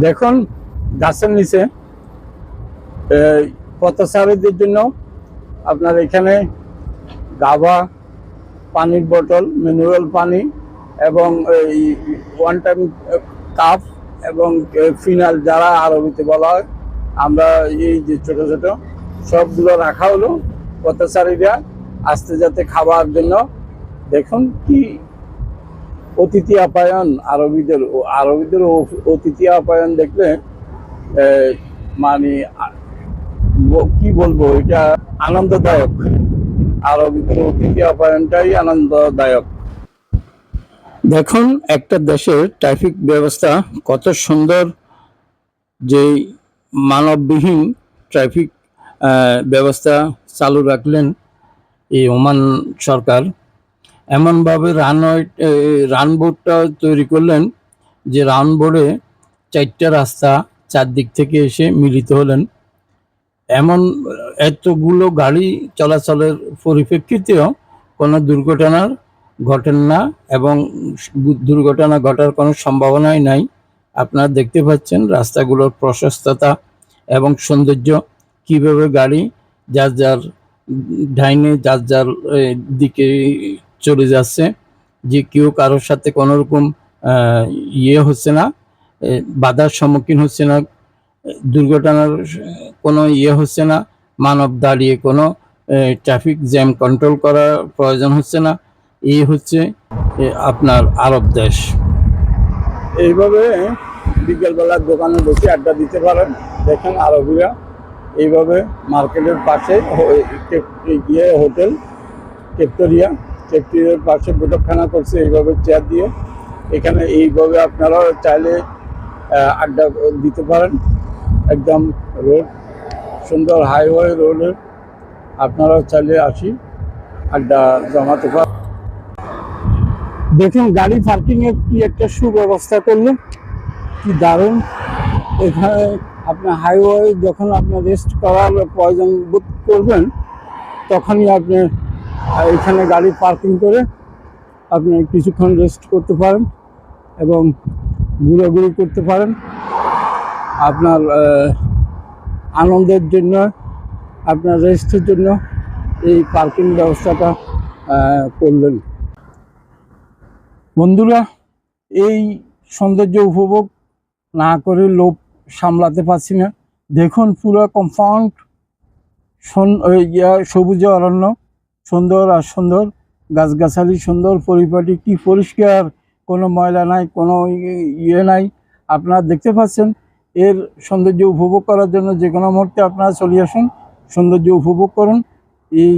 দেখুন গাছের নিচে পথচারীদের জন্য আপনার এখানে গাভা, পানির বোতল, মিনারেল পানি এবং এই ওয়ান টাইম কাপ এবং ফিনাল যারা আরবিতে বলা হয়, আমরা এই যে ছোট ছোট সবগুলো রাখা হলো পথচারীরা আসতে যাতে খাবার জন্য। দেখুন কি অতিথি আপ্যায়ন আরবিদের অতিথি আপ্যায়ন দেখলে মানে কি বলবো, এটা আনন্দদায়ক। আরবিদের অতিথি আপ্যায়নটাই আনন্দদায়ক। দেখুন একটা দেশের ট্রাফিক ব্যবস্থা কত সুন্দর, যে মানববিহীন ট্রাফিক ব্যবস্থা চালু রাখলেন এই ওমান সরকার। এমনভাবে রানবোর্ডটা তৈরি করলেন যে রানবোর্ডে 4টা রাস্তা চারদিক থেকে এসে মিলিত হলেন। এমন এতগুলো গাড়ি চলাচলের পরিপ্রেক্ষিতেও কোনো দুর্ঘটনার ঘটেন না এবং দুর্ঘটনা ঘটার কোনো সম্ভাবনাই নাই। আপনারা দেখতে পাচ্ছেন রাস্তাগুলোর প্রশস্ততা এবং সৌন্দর্য, কিভাবে গাড়ি যার যার ডাইনে যার যার দিকে চলে যাচ্ছে, যে কেউ কারোর সাথে কোনো রকম হচ্ছে না, বাধার সম্মুখীন হচ্ছে না, দুর্ঘটনার কোনো হচ্ছে না, মানব দাঁড়িয়ে কোনো ট্রাফিক জ্যাম কন্ট্রোল করার প্রয়োজন হচ্ছে না। এই হচ্ছে আপনার আরব দেশ। এইভাবে বিকেলবেলার দোকানে বসে আড্ডা দিতে পারেন। দেখেন আরবিরা এইভাবে মার্কেটের পাশে গিয়ে হোটেল ক্যাফেটেরিয়ার পাশে বৈঠকখানা করছে এইভাবে চেয়ার দিয়ে। এখানে এইভাবে আপনারা চাইলে আড্ডা দিতে পারেন। একদম রোড, সুন্দর হাইওয়ে রোডে আপনারা চাইলে আসি আড্ডা জমাতে পারেন। দেখুন গাড়ি পার্কিং এর কি একটা সুব্যবস্থা করলো, কি দারুণ। এখানে আপনার হাইওয়ে যখন আপনার রেস্ট করার প্রয়োজন বোধ করবেন, তখনই আপনি এখানে গাড়ি পার্কিং করে আপনি কিছুক্ষণ রেস্ট করতে পারেন এবং ঘোরাঘুরি করতে পারেন। আপনার আনন্দের জন্য, আপনার রেস্টের জন্য এই পার্কিং ব্যবস্থাটা করলেন। বন্ধুরা, এই সৌন্দর্য উপভোগ না করে লোভ সামলাতে পারছি না। দেখুন পুরো কম্পাউন্ড সবুজ অরণ্য, সুন্দর আর সুন্দর গাছগাছালি, সুন্দর পরিপাটি, কি পরিষ্কার, কোনো ময়লা নাই, কোনো নাই। আপনারা দেখতে পাচ্ছেন। এর সৌন্দর্য উপভোগ করার জন্য যে কোনো মুহূর্তে আপনারা চলে আসুন, সৌন্দর্য উপভোগ করুন। এই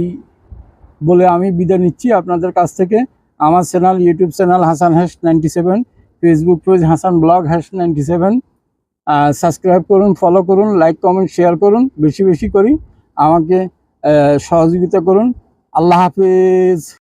বলে আমি বিদায় নিচ্ছি আপনাদের কাছ থেকে। আমার channel, YouTube channel Hasan hash 97, Facebook page Hasan blog hash 97, subscribe করুন, ফলো করুন, লাইক কমেন্ট শেয়ার করুন, বেশি বেশি করি আমাকে সহযোগিতা করুন। আল্লাহ হাফেজ।